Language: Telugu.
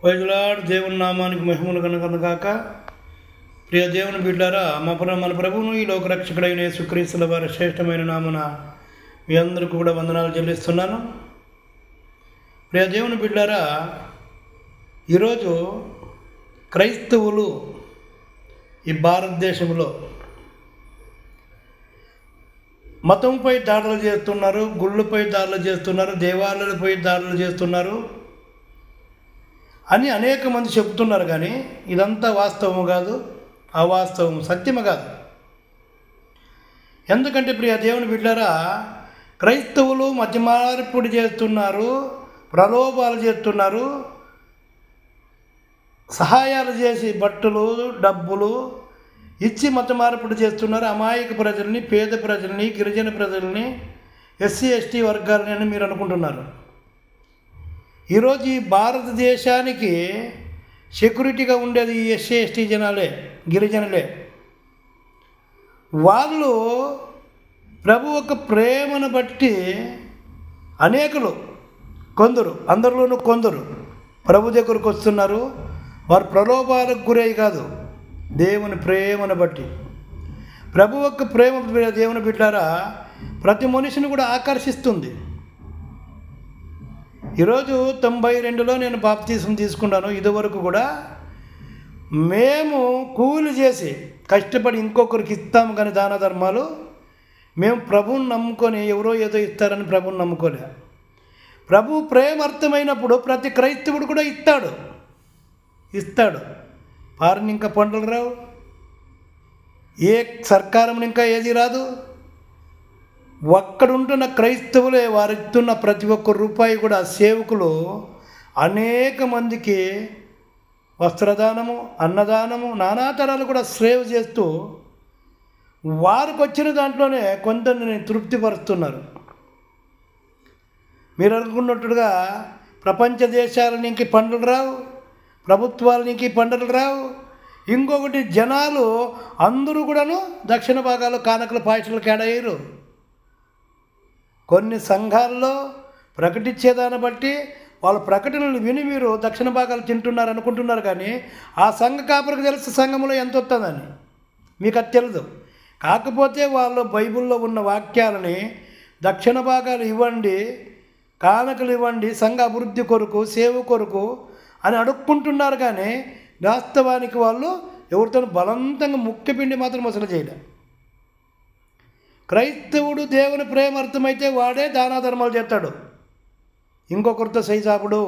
వైద్యులాడు దేవుని నామానికి మహిమలు కనుక ప్రియ దేవుని బిడ్డారా, మన ప్రభువును ఈ లోకరక్షకుడైన యేసుక్రీస్తుల వారి శ్రేష్టమైన నామన మీ అందరికీ కూడా వందనాలు చెల్లిస్తున్నాను. ప్రియ దేవుని బిడ్డారా, ఈరోజు క్రైస్తవులు ఈ భారతదేశంలో మతంపై దాడులు చేస్తున్నారు, గుళ్ళపై దాడులు చేస్తున్నారు, దేవాలయాలపై దాడులు చేస్తున్నారు అని అనేక మంది చెబుతున్నారు. కానీ ఇదంతా వాస్తవం కాదు, అవాస్తవం, సత్యము కాదు. ఎందుకంటే ప్రియ దేవుని బిడ్డారా, క్రైస్తవులు మధ్య మార్పిడి చేస్తున్నారు, ప్రలోభాలు చేస్తున్నారు, సహాయాలు చేసి బట్టలు డబ్బులు ఇచ్చి మత మార్పిడి చేస్తున్నారు. అమాయక ప్రజల్ని, పేద ప్రజల్ని, గిరిజన ప్రజల్ని, ఎస్సీ ఎస్టీ వర్గాలని అని మీరు అనుకుంటున్నారు. ఈరోజు ఈ భారతదేశానికి సెక్యూరిటీగా ఉండేది ఈ ఎస్సీ ఎస్టీ జనాలే, గిరిజనులే. వాళ్ళు ప్రభు యొక్క ప్రేమను బట్టి అనేకులు, కొందరు, అందరిలోనూ కొందరు ప్రభు దగ్గరకు వస్తున్నారు. వారు ప్రలోభాలకు గురై కాదు, దేవుని ప్రేమను బట్టి. ప్రభు యొక్క ప్రేమ దేవుని బిడ్డారా ప్రతి మనిషిని కూడా ఆకర్షిస్తుంది. ఈరోజు 92లో నేను బాప్తీసం తీసుకున్నాను. ఇదివరకు కూడా మేము కూలి చేసి కష్టపడి ఇంకొకరికి ఇస్తాము, కానీ దాన ధర్మాలు మేము ప్రభువుని నమ్ముకొని ఎవరో ఏదో ఇస్తారని ప్రభువుని నమ్ముకోలే. ప్రభు ప్రేమ అర్థమైనప్పుడు ప్రతి క్రైస్తవుడు కూడా ఇస్తాడు. పారిని ఇంకా పంటలు రావు, ఏ సర్కారం ఇంకా ఏది రాదు. ఒక్కడుంటున్న క్రైస్తవులే వారు ఇస్తున్న ప్రతి ఒక్క రూపాయి కూడా సేవకులు అనేక మందికి వస్త్రదానము, అన్నదానము, నానా తరాలు కూడా సేవ చేస్తూ వారికి వచ్చిన దాంట్లోనే కొందరిని తృప్తిపరుస్తున్నారు. మీరు అనుకున్నట్టుగా ప్రపంచ దేశాలనికి పండుగలు రావు, ప్రభుత్వాలనికి పండుగలు రావు. ఇంకొకటి, జనాలు అందరూ కూడాను దక్షిణ భాగాల్లో కానకల పాయసాలు కేడయ్యారు. కొన్ని సంఘాల్లో ప్రకటించేదాన్ని బట్టి వాళ్ళ ప్రకటనలు విని మీరు దక్షిణ భాగాలు తింటున్నారు అనుకుంటున్నారు. కానీ ఆ సంఘ కాపరికి తెలుసు సంఘంలో ఎంత వస్తుందని, మీకు అది తెలియదు. కాకపోతే వాళ్ళు బైబిల్లో ఉన్న వాక్యాలని దక్షిణ భాగాలు ఇవ్వండి, కానుకలు ఇవ్వండి, సంఘ అభివృద్ధి కొరకు, సేవ కొరకు అని అడుక్కుంటున్నారు. కానీ వాస్తవానికి వాళ్ళు ఎవరితో బలవంతంగా ముఖ్యపిండి మాత్రం అసలు చేయలేదు. క్రైస్తవుడు దేవుని ప్రేమ అర్థమైతే వాడే దానా ధర్మాలు చేస్తాడు, ఇంకొకరితో సైజాపుడు.